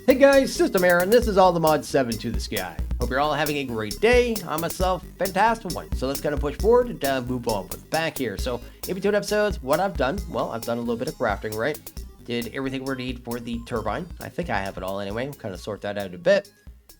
Hey guys, System here, and this is all the mod 7 to the sky. Hope you're all having a great day. I myself, fantastic one. So let's kind of push forward and move on with back here. So Ep20 episodes, what I've done, well, I've done a little bit of crafting, right? Did everything we need for the turbine. I think I have it all anyway. Kind of sort that out a bit.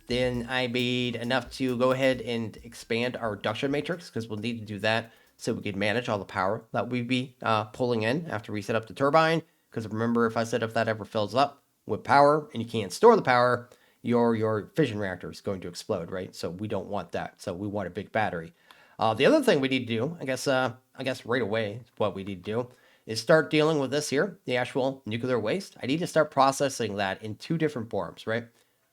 Then I made enough to go ahead and expand our reduction matrix because we'll need to do that so we can manage all the power that we'd be pulling in after we set up the turbine. Because remember, if that ever fills up with power and you can't store the power, your fission reactor is going to explode, right? So we don't want that. So we want a big battery. The other thing we need to do, I guess right away, what we need to do is start dealing with this here, the actual nuclear waste. I need to start processing that in two different forms, right?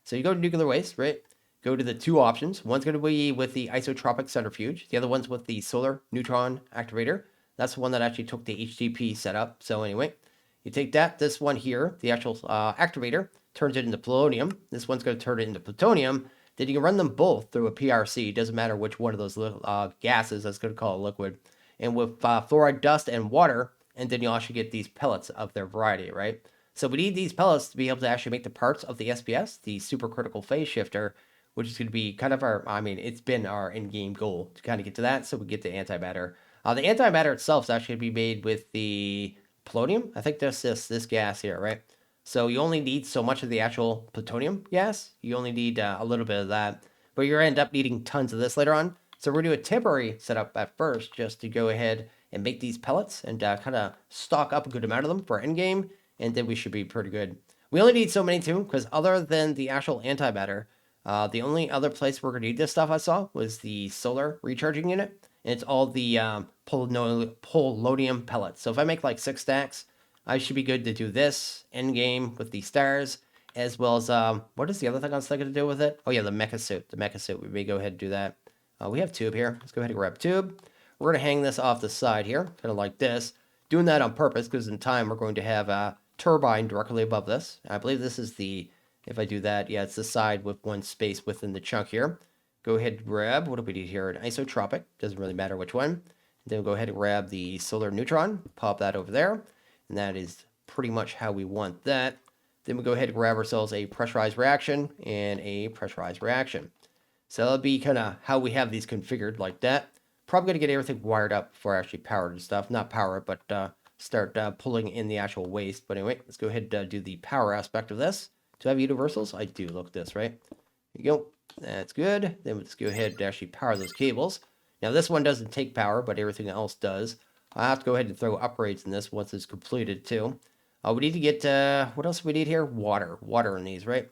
So you go to nuclear waste, right? Go to the two options. One's going to be with the isotropic centrifuge. The other one's with the solar neutron activator. That's the one that actually took the HTP setup. So anyway, you take that, this one here, the actual activator, turns it into polonium. This one's going to turn it into plutonium. Then you can run them both through a PRC. It doesn't matter which one of those gases, that's going to call it liquid. And with fluoride dust and water, and then you also get these pellets of their variety, right? So we need these pellets to be able to actually make the parts of the SPS, the supercritical phase shifter, which is going to be kind of it's been our in-game goal to kind of get to that, so we get the antimatter. The antimatter itself is actually going to be made with the polonium. I think that's this gas here, right? So you only need so much of the actual plutonium gas. You only need a little bit of that, but you're going to end up needing tons of this later on. So we're going to do a temporary setup at first just to go ahead and make these pellets and kind of stock up a good amount of them for endgame, and then we should be pretty good. We only need so many too, because other than the actual antimatter, the only other place we're going to need this stuff I saw was the solar recharging unit. And it's all the polonium pellets. So if I make like 6 stacks, I should be good to do this end game with the stars, as well as, what is the other thing I was thinking to do with it? Oh yeah, the mecha suit. The mecha suit, we may go ahead and do that. We have tube here. Let's go ahead and grab tube. We're going to hang this off the side here, kind of like this. Doing that on purpose, because in time we're going to have a turbine directly above this. I believe this is the, if I do that, yeah, it's the side with one space within the chunk here. Go ahead and grab, what do we need here? An isotropic, doesn't really matter which one. Then we'll go ahead and grab the solar neutron, pop that over there. And that is pretty much how we want that. Then we'll go ahead and grab ourselves a pressurized reaction and a pressurized reaction. So that'll be kind of how we have these configured like that. Probably going to get everything wired up before I actually power and stuff. Not power it, but start pulling in the actual waste. But anyway, let's go ahead and do the power aspect of this. Do I have universals? I do. Look at this, right? There you go. That's good. Then let's go ahead and actually power those cables. Now this one doesn't take power, but everything else does. I'll have to go ahead and throw upgrades in this once it's completed too. We need to get, what else do we need here? Water. Water in these, right?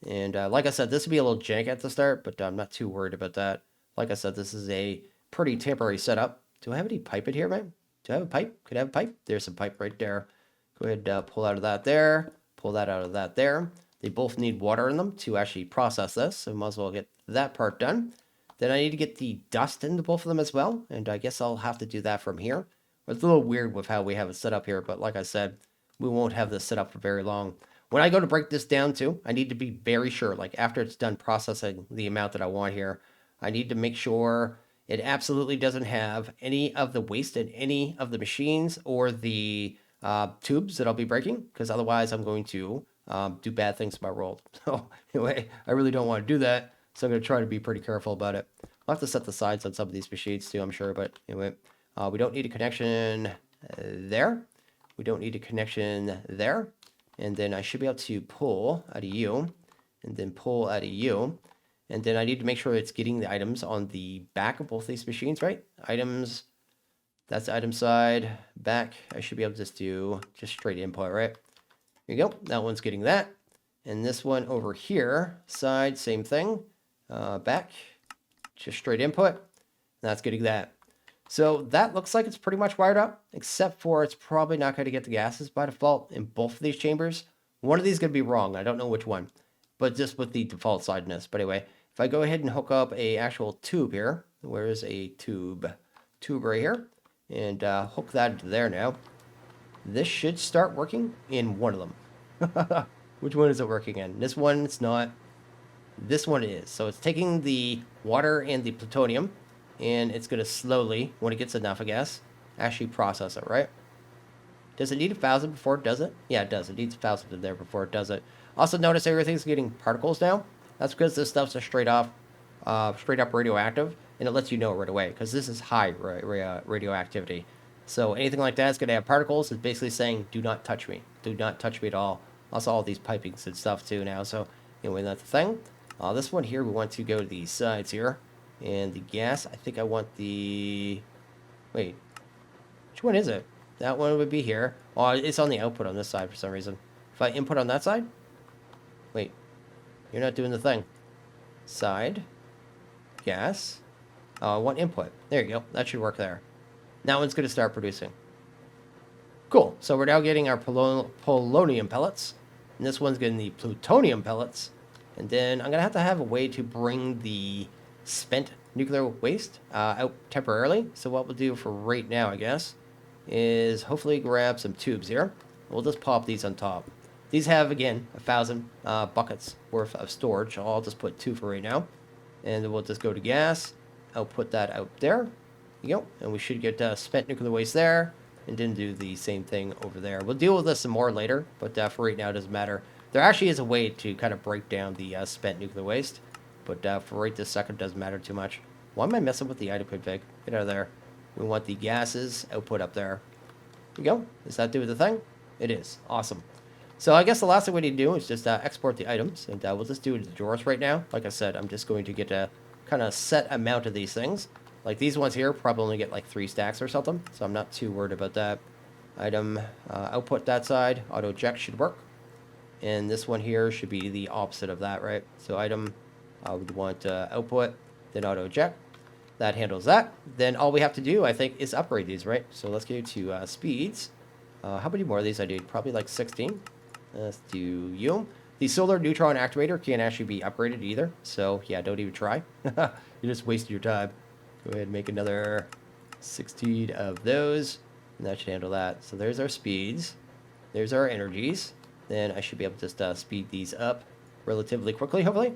And like I said, this will be a little jank at the start, but I'm not too worried about that. Like I said, this is a pretty temporary setup. Do I have any pipe in here, man? Do I have a pipe? Could I have a pipe? There's some pipe right there. Go ahead and pull out of that there. Pull that out of that there. They both need water in them to actually process this, so might as well get that part done. Then I need to get the dust into both of them as well, and I guess I'll have to do that from here. It's a little weird with how we have it set up here, but like I said, we won't have this set up for very long. When I go to break this down too, I need to be very sure, like after it's done processing the amount that I want here, I need to make sure it absolutely doesn't have any of the waste in any of the machines or the tubes that I'll be breaking, because otherwise I'm going to do bad things to my world. So anyway, I really don't want to do that, so I'm going to try to be pretty careful about it. I'll have to set the sides on some of these machines too, I'm sure, but anyway, we don't need a connection there. We don't need a connection there. And then I should be able to pull out of you, and then pull out of you. And then I need to make sure it's getting the items on the back of both these machines, right? Items, that's the item side, back. I should be able to just do just straight input, right? There you go. That one's getting that. And this one over here, side, same thing. Back, just straight input. That's getting that. So that looks like it's pretty much wired up, except for it's probably not going to get the gases by default in both of these chambers. One of these is going to be wrong. I don't know which one, but just with the default sideness. But anyway, if I go ahead and hook up a actual tube here, where's a tube? Tube right here, and hook that into there now. This should start working in one of them. Which one is it working in? This one, it's not. This one is. So it's taking the water and the plutonium, and it's going to slowly, when it gets enough, I guess, actually process it, right? Does it need 1,000 before it does it? Yeah, it does. It needs 1,000 in there before it does it. Also notice everything's getting particles now. That's because this stuff's a straight up radioactive, and it lets you know right away because this is high radioactivity. So anything like that is going to have particles. It's basically saying, do not touch me. Do not touch me at all. Also all these pipings and stuff too now. So anyway, that's the thing. This one here, we want to go to these sides here. And the gas, I think I want the... Wait. Which one is it? That one would be here. Oh, it's on the output on this side for some reason. If I input on that side? Wait. You're not doing the thing. Side. Gas. Oh, I want input. There you go. That should work there. That one's going to start producing. Cool. So we're now getting our polonium pellets. And this one's getting the plutonium pellets. And then I'm going to have a way to bring the spent nuclear waste out temporarily. So what we'll do for right now, I guess, is hopefully grab some tubes here. We'll just pop these on top. These have, again, 1,000 buckets worth of storage. I'll just put 2 for right now. And then we'll just go to gas. I'll put that out there. You go. And we should get spent nuclear waste there. And then do the same thing over there. We'll deal with this some more later. But for right now, it doesn't matter. There actually is a way to kind of break down the spent nuclear waste. But for right this second, it doesn't matter too much. Why am I messing with the item config? Get out of there. We want the gases output up there. Here we go. Does that do the thing? It is. Awesome. So I guess the last thing we need to do is just export the items. And we'll just do it in the drawers right now. Like I said, I'm just going to get a kind of set amount of these things. Like these ones here probably only get like 3 stacks or something. So I'm not too worried about that. Item output that side. Auto eject should work. And this one here should be the opposite of that, right? So item, we'd want output, then auto eject. That handles that. Then all we have to do, I think, is upgrade these, right? So let's go to speeds. How many more of these I need? Probably like 16. Let's do you. The solar neutron activator can't actually be upgraded either. So yeah, don't even try. You just wasted your time. Go ahead and make another 16 of those. And that should handle that. So there's our speeds. There's our energies. Then I should be able to just speed these up relatively quickly, hopefully.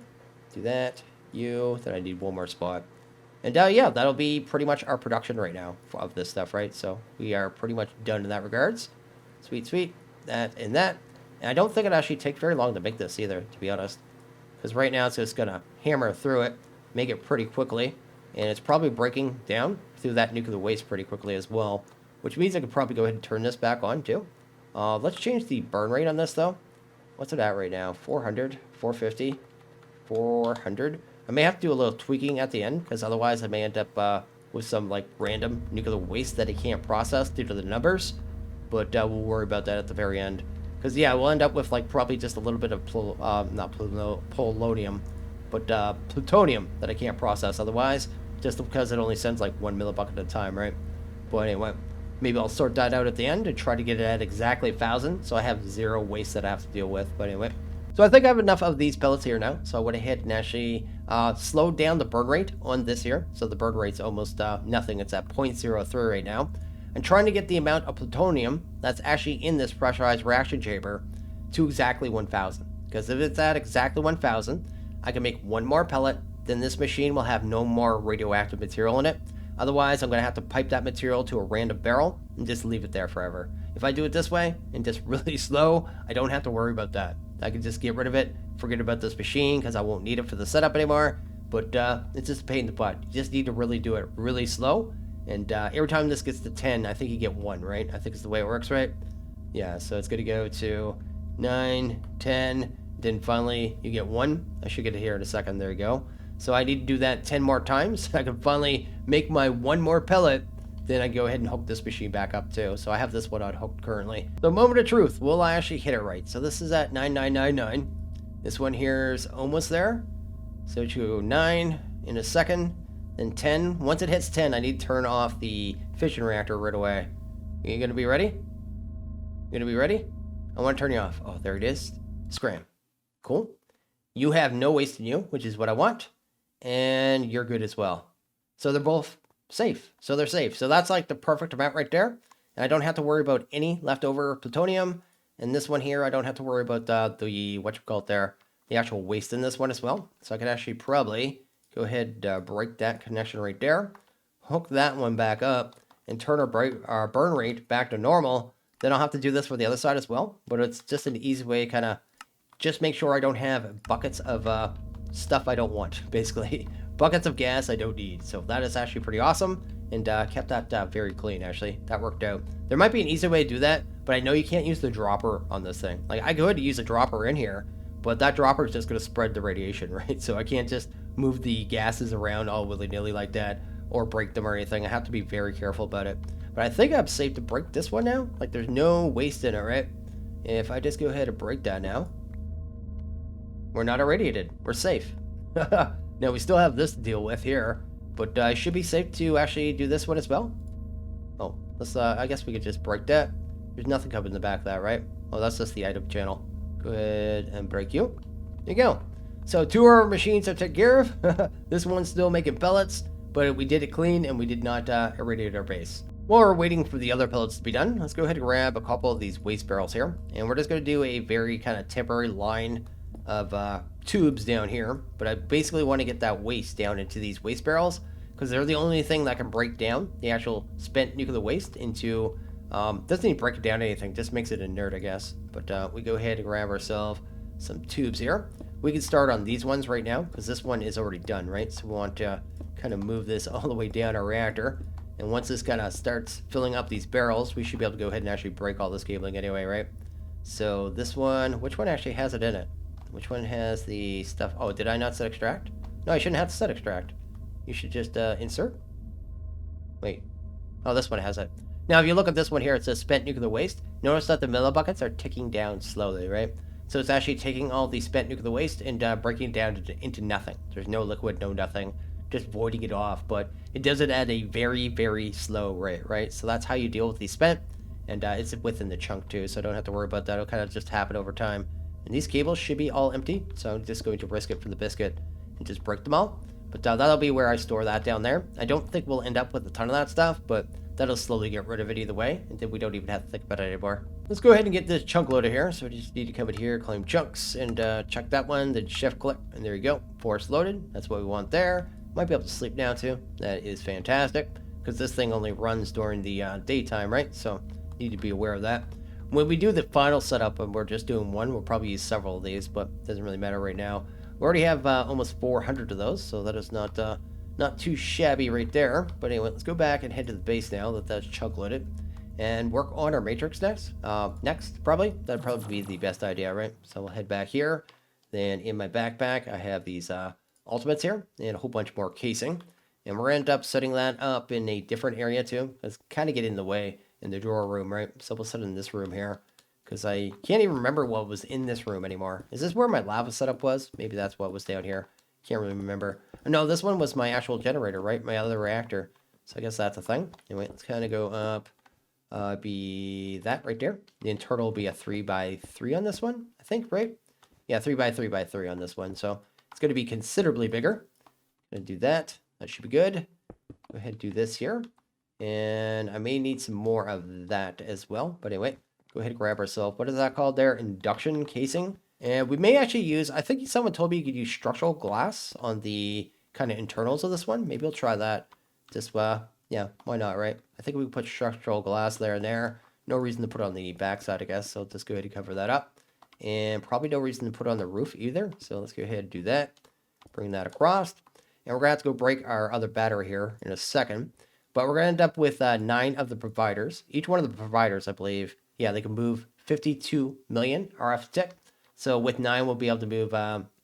Do that. You. Then I need one more spot. And yeah, that'll be pretty much our production right now of this stuff, right? So we are pretty much done in that regards. Sweet, sweet. That and that. And I don't think it actually takes very long to make this either, to be honest. Because right now it's just going to hammer through it, make it pretty quickly. And it's probably breaking down through that nuclear waste pretty quickly as well. Which means I could probably go ahead and turn this back on too. Let's change the burn rate on this though. What's it at right now? 400, 450, 400. I may have to do a little tweaking at the end because otherwise I may end up with some like random nuclear waste that it can't process due to the numbers. But we'll worry about that at the very end. Because yeah, we'll end up with like probably just a little bit of polonium, but plutonium that I can't process otherwise, just because it only sends like 1 millibucket at a time, right? But anyway. Maybe I'll sort that out at the end and try to get it at exactly 1,000, so I have 0 waste that I have to deal with. But anyway, so I think I have enough of these pellets here now. So I went ahead and actually slowed down the burn rate on this here. So the burn rate's almost nothing. It's at 0.03 right now. I'm trying to get the amount of plutonium that's actually in this pressurized reaction chamber to exactly 1,000. Because if it's at exactly 1,000, I can make 1 more pellet. Then this machine will have no more radioactive material in it. Otherwise, I'm going to have to pipe that material to a random barrel and just leave it there forever. If I do it this way and just really slow, I don't have to worry about that. I can just get rid of it, forget about this machine because I won't need it for the setup anymore. But it's just a pain in the butt. You just need to really do it really slow. And every time this gets to 10, I think you get 1, right? I think it's the way it works, right? Yeah, so it's going to go to 9, 10, then finally you get 1. I should get it here in a second. There you go. So I need to do that 10 more times. I can finally make my 1 more pellet. Then I go ahead and hook this machine back up too. So I have this one unhooked currently. So moment of truth. Will I actually hit it right? So this is at 9999. This one here is almost there. So to 9 in a second. Then 10. Once it hits 10, I need to turn off the fission reactor right away. You gonna be ready? You gonna be ready? I want to turn you off. Oh, there it is. Scram. Cool. You have no waste in you, which is what I want. And you're good as well. So they're both safe. So they're safe. So that's like the perfect amount right there. And I don't have to worry about any leftover plutonium. And this one here, I don't have to worry about the actual waste in this one as well. So I can actually probably go ahead and break that connection right there. Hook that one back up and turn our burn rate back to normal. Then I'll have to do this for the other side as well. But it's just an easy way kind of just make sure I don't have buckets of stuff I don't want, basically. Buckets of gas I don't need. So that is actually pretty awesome, and kept that very clean, actually. That worked out. There might be an easier way to do that, but I know you can't use the dropper on this thing. Like, I could use a dropper in here, but that dropper is just going to spread the radiation, right? So I can't just move the gases around all willy-nilly like that, or break them or anything. I have to be very careful about it. But I think I'm safe to break this one now. Like, there's no waste in it, right? If I just go ahead and break that now, we're not irradiated. We're safe. Now, we still have this to deal with here, but I should be safe to actually do this one as well. Oh, let's, I guess we could just break that. There's nothing coming in the back of that, right? Oh, that's just the item channel. Go ahead and break you. There you go. So 2 of our machines are taken care of. This one's still making pellets, but we did it clean and we did not irradiate our base. While we're waiting for the other pellets to be done, let's go ahead and grab a couple of these waste barrels here. And we're just going to do a very kind of temporary line of tubes down here. But I basically want to get that waste down into these waste barrels, because they're the only thing that can break down the actual spent nuclear waste into... doesn't even break it down to anything, just makes it inert, I guess. But we go ahead and grab ourselves some tubes here. We can start on these ones right now, because this one is already done, right? So we want to kind of move this all the way down our reactor. And once this kind of starts filling up these barrels, we should be able to go ahead and actually break all this cabling anyway, right? So this one, which one actually has it in it? Which one has the stuff? Oh, did I not set extract? No, I shouldn't have to set extract. You should just insert. Wait. Oh, this one has it. Now, if you look at this one here, it says spent nuclear waste. Notice that the millibuckets are ticking down slowly, right? So it's actually taking all the spent nuclear waste and breaking it down into nothing. There's no liquid, no nothing, just voiding it off. But it does it at a very, very slow rate, right? So that's how you deal with the spent. And it's within the chunk too, so I don't have to worry about that. It'll kind of just happen over time. And these cables should be all empty, so I'm just going to risk it for the biscuit and just break them all. But that'll be where I store that down there. I don't think we'll end up with a ton of that stuff, but that'll slowly get rid of it either way, and then we don't even have to think about it anymore. Let's go ahead and get this chunk loader here. So we just need to come in here, claim chunks, and check that one, then shift click, and there you go. Force loaded. That's what we want there. Might be able to sleep now too. That is fantastic, because this thing only runs during the daytime, right? So need to be aware of that. When we do the final setup and we're just doing one, we'll probably use several of these, but it doesn't really matter right now. We already have almost 400 of those, so that is not too shabby right there. But anyway, let's go back and head to the base now that that's chunk loaded, and work on our matrix next. Probably that'd probably be the best idea, right? So we'll head back here. Then in my backpack, I have these ultimates here and a whole bunch more casing, and we're gonna end up setting that up in a different area too. It's kind of getting in the way in the drawer room, right? So we'll set it in this room here, because I can't even remember what was in this room anymore. Is this where my lava setup was? Maybe that's what was down here. Can't really remember. No, this one was my actual generator, right? My other reactor. So I guess that's a thing. Anyway, let's kind of go up. Be that right there. The internal will be a 3x3 on this one, I think, right? Yeah, 3x3x3 on this one. So it's going to be considerably bigger. Gonna do that. That should be good. Go ahead and do this here. And I may need some more of that as well. But anyway, go ahead and grab ourselves. What is that called there? Induction casing. And we may actually use, I think someone told me you could use structural glass on the kind of internals of this one. Maybe we'll try that. Just, yeah, why not, right? I think we can put structural glass there and there. No reason to put on the backside, I guess. So just go ahead and cover that up. And probably no reason to put on the roof either. So let's go ahead and do that. Bring that across. And we're going to have to go break our other battery here in a second. But we're going to end up with 9 of the providers. Each one of the providers, I believe, yeah, they can move 52 million RF tick. So with 9, we'll be able to move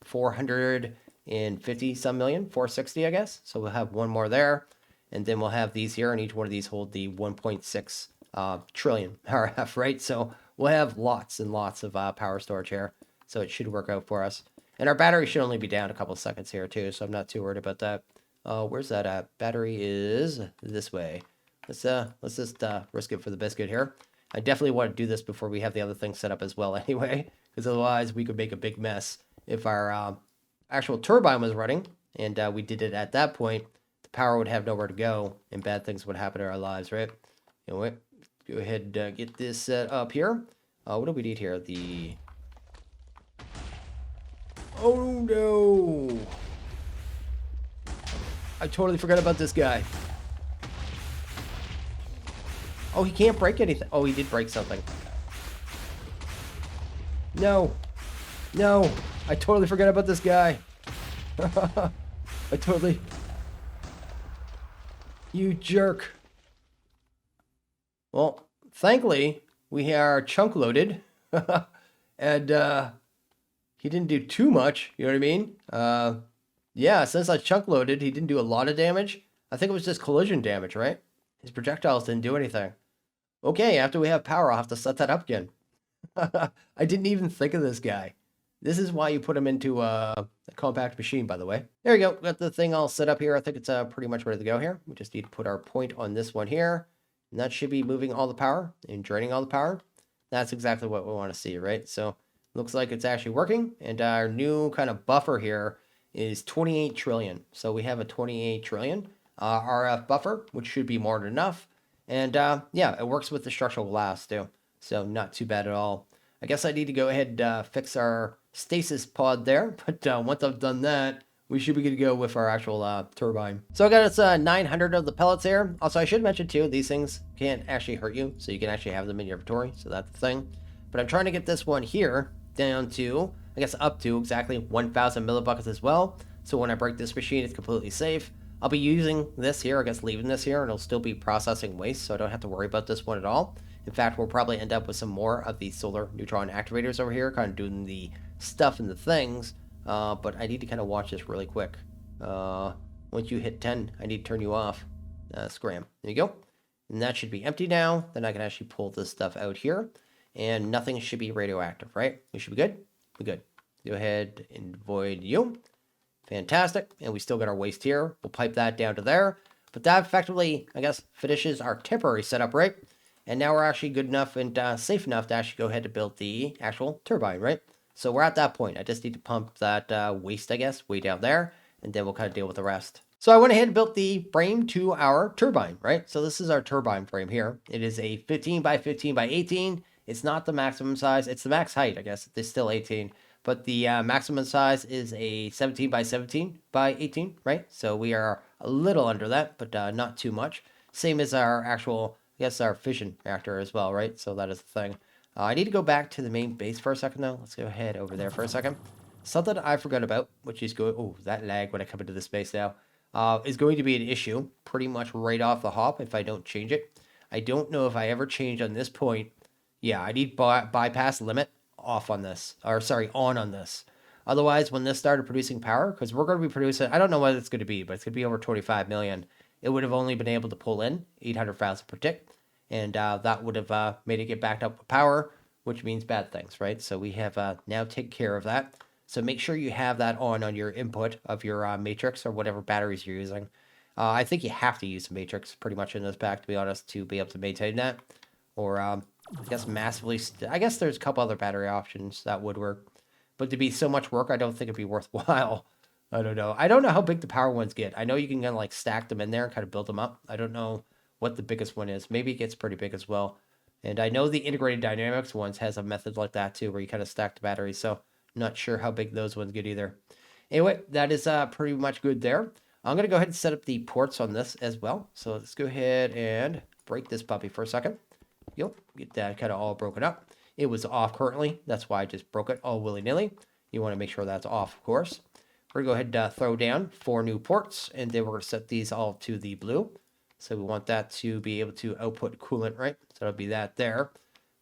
450 some million, 460, I guess. So we'll have one more there. And then we'll have these here, and each one of these hold the 1.6 trillion RF, right? So we'll have lots and lots of power storage here. So it should work out for us. And our battery should only be down a couple of seconds here, too. So I'm not too worried about that. Where's that at? Battery is this way. Let's just risk it for the biscuit here. I definitely want to do this before we have the other thing set up as well anyway, because otherwise we could make a big mess. If our actual turbine was running and we did it at that point, the power would have nowhere to go and bad things would happen in our lives, right? Anyway, go ahead and get this set up here. What do we need here? Oh no! I totally forgot about this guy. Oh, he can't break anything. Oh, he did break something. No. No, I totally forgot about this guy. I totally... You jerk. Well, thankfully, we are chunk loaded. And he didn't do too much, you know what I mean? Yeah, since I chunk loaded, he didn't do a lot of damage. I think it was just collision damage, right? His projectiles didn't do anything. Okay, after we have power, I'll have to set that up again. I didn't even think of this guy. This is why you put him into a compact machine, by the way. There we go. Got the thing all set up here. I think it's pretty much ready to go here. We just need to put our point on this one here. And that should be moving all the power and draining all the power. That's exactly what we want to see, right? So looks like it's actually working. And our new kind of buffer here is 28 trillion. So we have a 28 trillion RF buffer, which should be more than enough. And yeah, it works with the structural glass too. So not too bad at all. I guess I need to go ahead and fix our stasis pod there. But once I've done that, we should be good to go with our actual turbine. So I got us 900 of the pellets here. Also, I should mention too, these things can't actually hurt you. So you can actually have them in your inventory. So that's the thing. But I'm trying to get this one here down to, I guess up to exactly 1,000 millibuckets as well. So when I break this machine, it's completely safe. I'll be using this here, I guess leaving this here, and it'll still be processing waste, so I don't have to worry about this one at all. In fact, we'll probably end up with some more of the solar neutron activators over here, kind of doing the stuff and the things, but I need to kind of watch this really quick. Once you hit 10, I need to turn you off. Scram. There you go. And that should be empty now. Then I can actually pull this stuff out here, and nothing should be radioactive, right? We should be good? We're good. Go ahead and void you. Fantastic. And we still got our waste here. We'll pipe that down to there. But that effectively, I guess, finishes our temporary setup, right? And now we're actually good enough and safe enough to actually go ahead and build the actual turbine, right? So we're at that point. I just need to pump that waste, I guess, way down there. And then we'll kind of deal with the rest. So I went ahead and built the frame to our turbine, right? So this is our turbine frame here. It is a 15 by 15 by 18. It's not the maximum size. It's the max height, I guess. It's still 18. But the maximum size is a 17 by 17 by 18, right? So we are a little under that, but not too much. Same as our actual, I guess, our fission reactor as well, right? So that is the thing. I need to go back to the main base for a second, though. Let's go ahead over there for a second. Something I forgot about, which is going... Oh, that lag when I come into this base now. Is going to be an issue pretty much right off the hop if I don't change it. I don't know if I ever change on this point. Yeah, I need bypass limit off on this, or sorry, on this. Otherwise, when this started producing power, because we're going to be producing, I don't know what it's going to be, but it's going to be over 25 million. It would have only been able to pull in 800,000 per tick, and that would have made it get backed up with power, which means bad things, right? So we have now taken care of that. So make sure you have that on your input of your matrix or whatever batteries you're using. I think you have to use a matrix pretty much in this pack, to be honest, to be able to maintain that. Or I guess massively, I guess there's a couple other battery options that would work. But to be so much work, I don't think it'd be worthwhile. I don't know. I don't know how big the power ones get. I know you can kind of like stack them in there and kind of build them up. I don't know what the biggest one is. Maybe it gets pretty big as well. And I know the integrated dynamics ones has a method like that too, where you kind of stack the batteries. So I'm not sure how big those ones get either. Anyway, that is pretty much good there. I'm going to go ahead and set up the ports on this as well. So let's go ahead and break this puppy for a second. Yep, get that kind of all broken up. It was off currently. That's why I just broke it all willy-nilly. You want to make sure that's off, of course. We're going to go ahead and throw down 4 new ports, and then we're going to set these all to the blue. So we want that to be able to output coolant, right? So it'll be that there.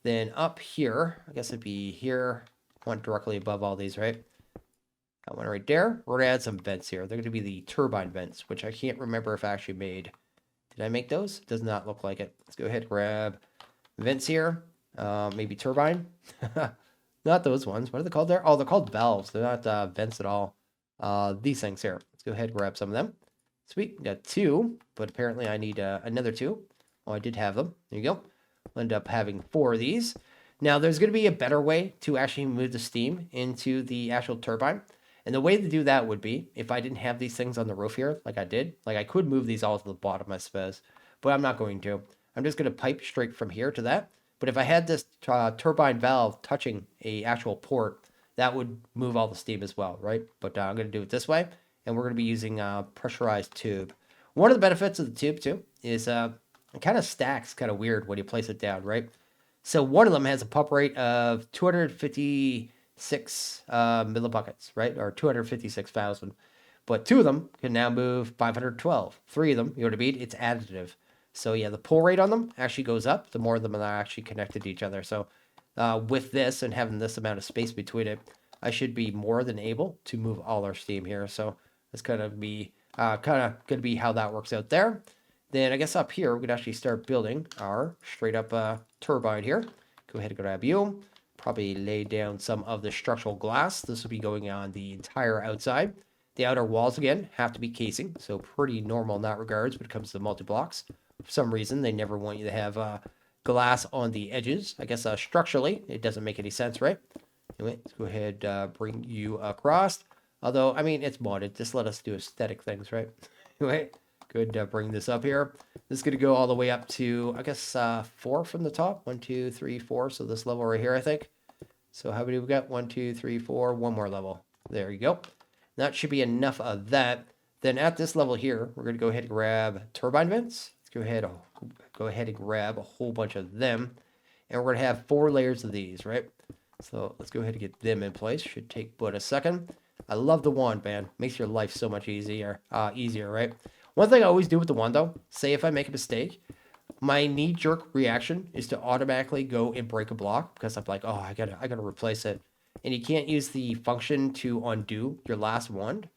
Then up here, I guess it'd be here, one directly above all these, right? Got one right there. We're going to add some vents here. They're going to be the turbine vents, which I can't remember if I actually made. Did I make those? Does not look like it. Let's go ahead and grab vents here. Maybe turbine. Not those ones. What are they called there? Oh, they're called valves. They're not vents at all. These things here. Let's go ahead and grab some of them. Sweet. Got 2, but apparently I need another 2. Oh, I did have them. There you go. I'll end up having 4 of these. Now, there's going to be a better way to actually move the steam into the actual turbine. And the way to do that would be, if I didn't have these things on the roof here, like I did, like I could move these all to the bottom, I suppose, but I'm not going to. I'm just going to pipe straight from here to that. But if I had this turbine valve touching a actual port, that would move all the steam as well, right? But I'm going to do it this way, and we're going to be using a pressurized tube. One of the benefits of the tube, too, is it kind of stacks kind of weird when you place it down, right? So one of them has a pump rate of 250 6 millibuckets, right? Or 256,000. But 2 of them can now move 512. 3 of them, you know what I mean? It's additive. So yeah, the pull rate on them actually goes up the more of them are actually connected to each other. So with this and having this amount of space between it, I should be more than able to move all our steam here. So that's kind of going to be how that works out there. Then I guess up here, we could actually start building our straight up turbine here. Go ahead and grab you. Probably lay down some of the structural glass. This will be going on the entire outside. The outer walls, again, have to be casing. So pretty normal in that regards when it comes to multi-blocks. For some reason, they never want you to have glass on the edges. I guess structurally, it doesn't make any sense, right? Anyway, let's go ahead bring you across. Although, I mean, it's modded. Just let us do aesthetic things, right? Anyway, good bring this up here. This is going to go all the way up to, I guess, 4 from the top. 1, 2, 3, 4. So this level right here, I think. So how many we got? 1, 2, 3, 4. One more level. There you go. That should be enough of that. Then at this level here, we're going to go ahead and grab turbine vents. Let's go ahead and grab a whole bunch of them. And we're going to have 4 layers of these, right? So let's go ahead and get them in place. Should take but a second. I love the wand, man. Makes your life so much easier, right? One thing I always do with the wand, though, say if I make a mistake, my knee-jerk reaction is to automatically go and break a block because I'm like, oh, I gotta replace it. And you can't use the function to undo your last wand.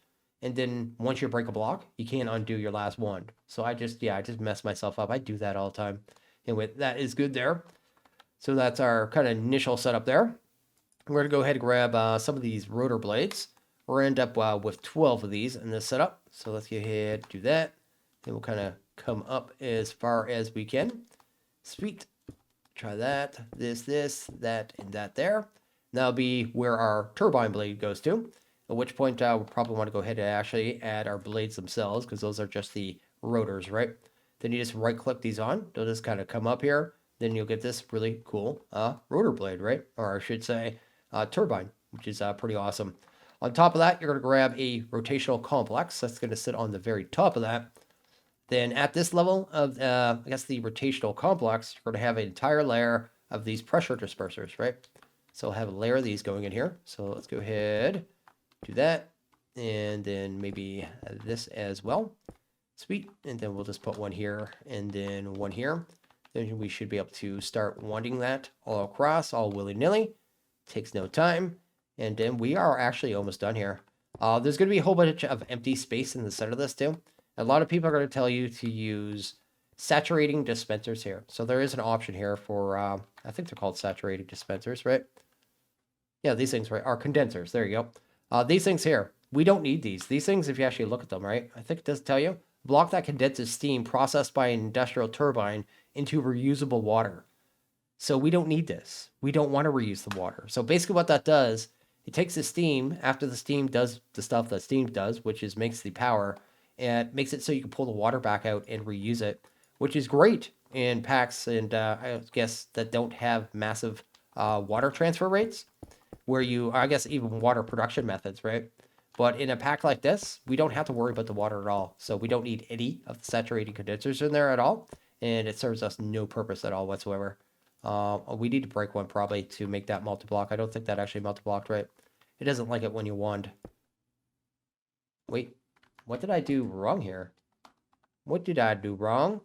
And then once you break a block, you can't undo your last wand. So I just mess myself up. I do that all the time. Anyway, that is good there. So that's our kind of initial setup there. We're going to go ahead and grab some of these rotor blades. We'll end up with 12 of these in this setup. So let's go ahead and do that. Then we'll kind of come up as far as we can. Sweet. Try that, this, that, and that there. That'll be where our turbine blade goes to. At which point we'll probably want to go ahead and actually add our blades themselves because those are just the rotors, right? Then you just right click these on. They'll just kind of come up here. Then you'll get this really cool rotor blade, right? Or I should say turbine, which is pretty awesome. On top of that, you're going to grab a rotational complex. That's going to sit on the very top of that. Then at this level of, I guess, the rotational complex, you're going to have an entire layer of these pressure dispersers, right? So I'll have a layer of these going in here. So let's go ahead, do that. And then maybe this as well. Sweet. And then we'll just put one here and then one here. Then we should be able to start wanding that all across, all willy-nilly. Takes no time. And then we are actually almost done here. There's going to be a whole bunch of empty space in the center of this too. A lot of people are going to tell you to use saturating dispensers here. So there is an option here for, I think they're called saturating dispensers, right? Yeah, these things, right, are condensers. There you go. These things here, we don't need these. These things, if you actually look at them, right, I think it does tell you, block that condenses steam processed by an industrial turbine into reusable water. So we don't need this. We don't want to reuse the water. So basically what that does, it takes the steam after the steam does the stuff that steam does, which is makes the power, and makes it so you can pull the water back out and reuse it, which is great in packs and I guess that don't have massive water transfer rates, where you, I guess even water production methods, right? But in a pack like this, we don't have to worry about the water at all. So we don't need any of the saturating condensers in there at all. And it serves us no purpose at all whatsoever. We need to break one probably to make that multi-block. I don't think that actually multi-blocked, right? It doesn't like it when you wand. Wait, what did I do wrong here? What did I do wrong?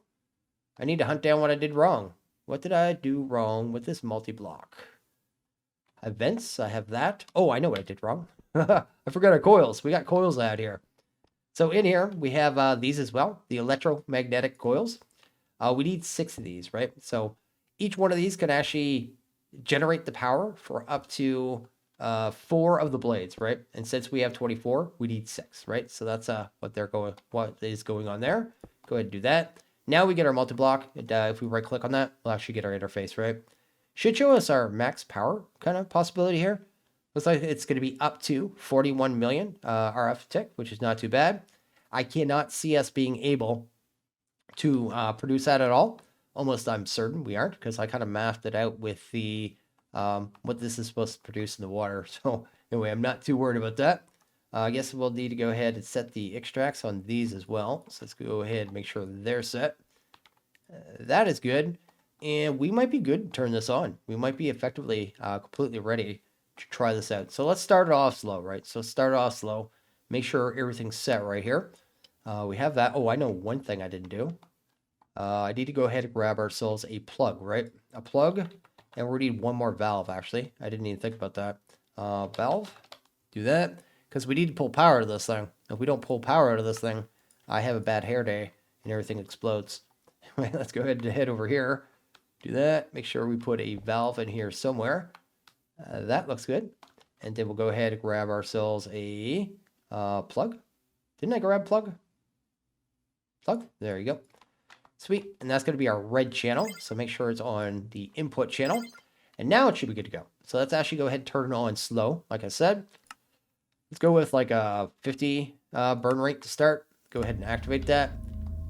I need to hunt down what I did wrong. What did I do wrong with this multi-block? Events, I have that. Oh, I know what I did wrong. I forgot our coils. We got coils out here. So in here, we have these as well, the electromagnetic coils. We need 6 of these, right? So each one of these can actually generate the power for up to 4 of the blades, right? And since we have 24, we need 6, right? So that's what is going on there. Go ahead and do that. Now we get our multi-block. If we right-click on that, we'll actually get our interface, right? Should show us our max power kind of possibility here. Looks like it's going to be up to 41 million RF tick, which is not too bad. I cannot see us being able to produce that at all. Almost I'm certain we aren't, because I kind of mathed it out with the what this is supposed to produce in the water. So anyway, I'm not too worried about that. I guess we'll need to go ahead and set the extracts on these as well. So let's go ahead and make sure they're set. That is good. And we might be good to turn this on. We might be effectively completely ready to try this out. So let's start it off slow, right? So start it off slow. Make sure everything's set right here. We have that. Oh, I know one thing I didn't do. I need to go ahead and grab ourselves a plug, right? A plug, and we need one more valve, actually. I didn't even think about that. Valve, do that, because we need to pull power out of this thing. If we don't pull power out of this thing, I have a bad hair day, and everything explodes. Let's go ahead and head over here. Do that. Make sure we put a valve in here somewhere. That looks good. And then we'll go ahead and grab ourselves a plug. Didn't I grab plug? Plug. There you go. Sweet. And that's going to be our red channel. So make sure it's on the input channel. And now it should be good to go. So let's actually go ahead and turn it on slow. Like I said, let's go with like a 50 burn rate to start. Go ahead and activate that.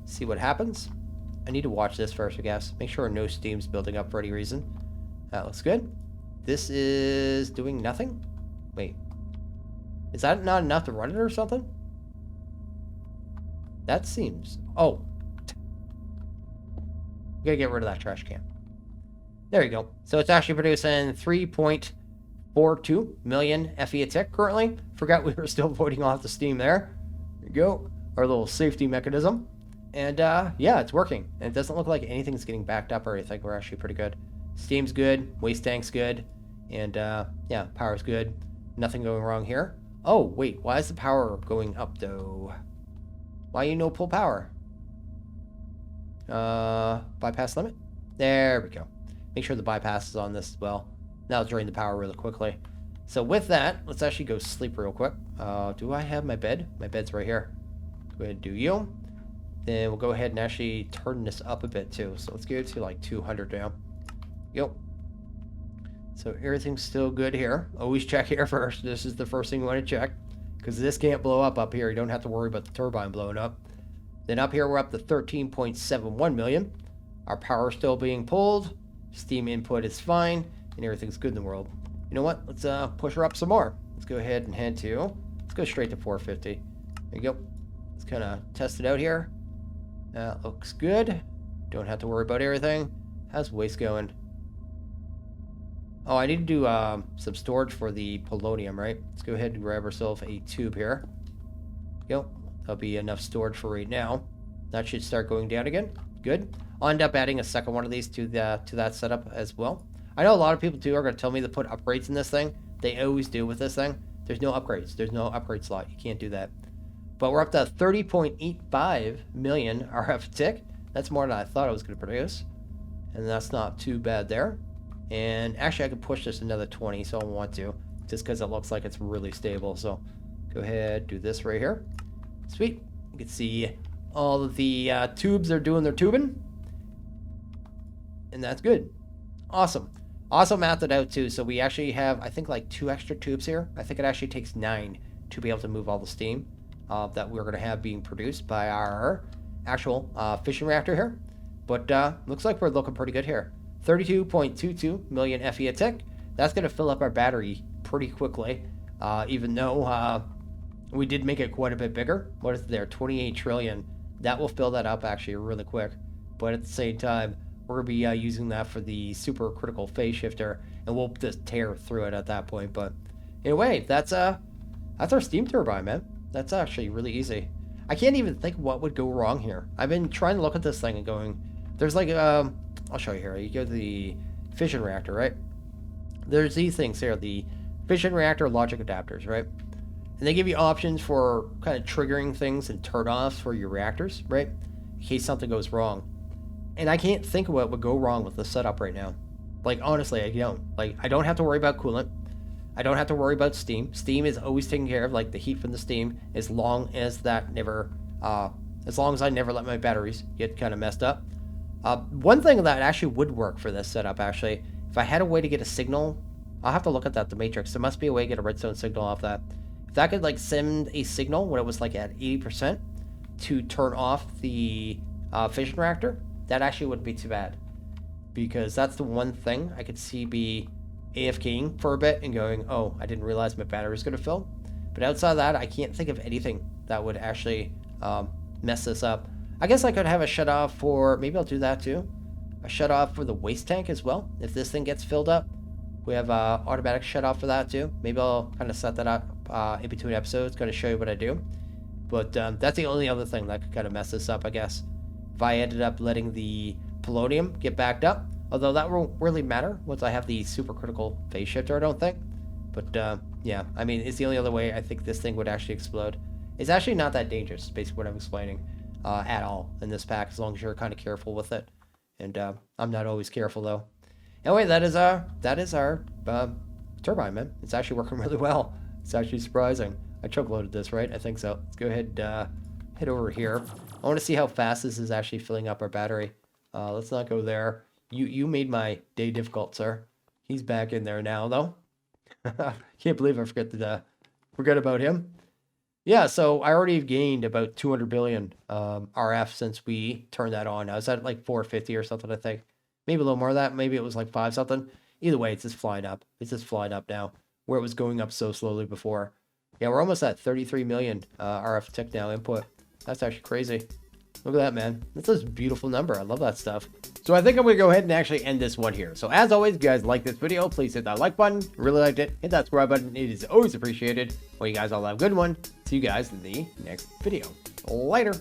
See what happens. I need to watch this first, I guess. Make sure no steam's building up for any reason. That looks good. This is doing nothing. Wait. Is that not enough to run it or something? That seems... Oh. Gotta get rid of that trash can. There you go. So it's actually producing 3.42 million FE a tick currently. Forgot we were still voting off the steam there. There you go. Our little safety mechanism. And yeah, it's working. And it doesn't look like anything's getting backed up or anything. We're actually pretty good. Steam's good. Waste tank's good. And yeah, power's good. Nothing going wrong here. Oh, wait. Why is the power going up, though? Why you no pull power? Bypass limit? There we go. Make sure the bypass is on this as well. That'll drain the power really quickly. So with that, let's actually go sleep real quick. Do I have my bed? My bed's right here. Go ahead and do you. Then we'll go ahead and actually turn this up a bit too. So let's go to like 200 now. Yep. So everything's still good here. Always check here first. This is the first thing you want to check. Because this can't blow up here. You don't have to worry about the turbine blowing up. Then up here we're up to 13.71 million. Our power is still being pulled. Steam input is fine. And everything's good in the world. You know what? Let's push her up some more. Let's go ahead and head to... Let's go straight to 450. There you go. Let's kind of test it out here. That looks good. Don't have to worry about everything. How's waste going? Oh, I need to do some storage for the polonium, right? Let's go ahead and grab ourselves a tube here. Yep. That'll be enough storage for right now. That should start going down again. Good. I'll end up adding a second one of these to that setup as well. I know a lot of people too are going to tell me to put upgrades in this thing. They always do with this thing. There's no upgrades. There's no upgrade slot. You can't do that. But we're up to 30.85 million RF tick. That's more than I thought I was going to produce. And that's not too bad there. And actually I could push this another 20, so I want to. Just because it looks like it's really stable. So go ahead, do this right here. Sweet. You can see all of the tubes are doing their tubing. And that's good. Awesome. Also mapped it out too. So we actually have, I think, like 2 extra tubes here. I think it actually takes 9 to be able to move all the steam that we're going to have being produced by our actual fission reactor here. But looks like we're looking pretty good here. 32.22 million FE a tick. That's going to fill up our battery pretty quickly. Even though we did make it quite a bit bigger. What is it there? 28 trillion. That will fill that up actually really quick. But at the same time, we're going to be using that for the super critical phase shifter, and we'll just tear through it at that point. But anyway, that's our steam turbine, man. That's actually really easy. I can't even think what would go wrong here. I've been trying to look at this thing and going, there's like, I'll show you here. You go to the fission reactor, right? There's these things here, the fission reactor logic adapters, right? And they give you options for kind of triggering things and turn-offs for your reactors, right? In case something goes wrong. And I can't think of what would go wrong with the setup right now. Like, honestly, I don't. Like, I don't have to worry about coolant. I don't have to worry about steam. Steam is always taken care of, like the heat from the steam, as long as that never, as long as I never let my batteries get kind of messed up. One thing that actually would work for this setup, actually, if I had a way to get a signal, I'll have to look at that, the matrix. There must be a way to get a redstone signal off that. If that could, like, send a signal when it was, like, at 80% to turn off the fission reactor, that actually wouldn't be too bad. Because that's the one thing I could see be AFKing for a bit and going, oh, I didn't realize my battery's going to fill. But outside of that, I can't think of anything that would actually mess this up. I guess I could have a shut off for, maybe I'll do that too. A shut off for the waste tank as well, if this thing gets filled up. We have automatic shut off for that too. Maybe I'll kind of set that up in between episodes, kind of show you what I do. But that's the only other thing that could kind of mess this up, I guess. If I ended up letting the polonium get backed up, although that won't really matter once I have the supercritical phase shifter, I don't think. But yeah, I mean, it's the only other way I think this thing would actually explode. It's actually not that dangerous, basically what I'm explaining, at all in this pack, as long as you're kind of careful with it. And I'm not always careful though. Anyway, that is our turbine, man. It's actually working really well. It's actually surprising. I choke loaded this, right? I think so. Let's go ahead head over here. I want to see how fast this is actually filling up our battery. Let's not go there. You made my day difficult, sir. He's back in there now, though. Can't believe I forget about him. Yeah, so I already gained about 200 billion RF since we turned that on. I was at like 450 or something, I think. Maybe a little more of that. Maybe it was like 5 something. Either way, it's just flying up. It's just flying up now, where it was going up so slowly before. Yeah, we're almost at 33 million RF tick now input. That's actually crazy. Look at that, man. That's a beautiful number. I love that stuff. So I think I'm going to go ahead and actually end this one here. So as always, if you guys like this video, please hit that like button. Really liked it. Hit that subscribe button. It is always appreciated. Well, you guys all have a good one. See you guys in the next video. Later.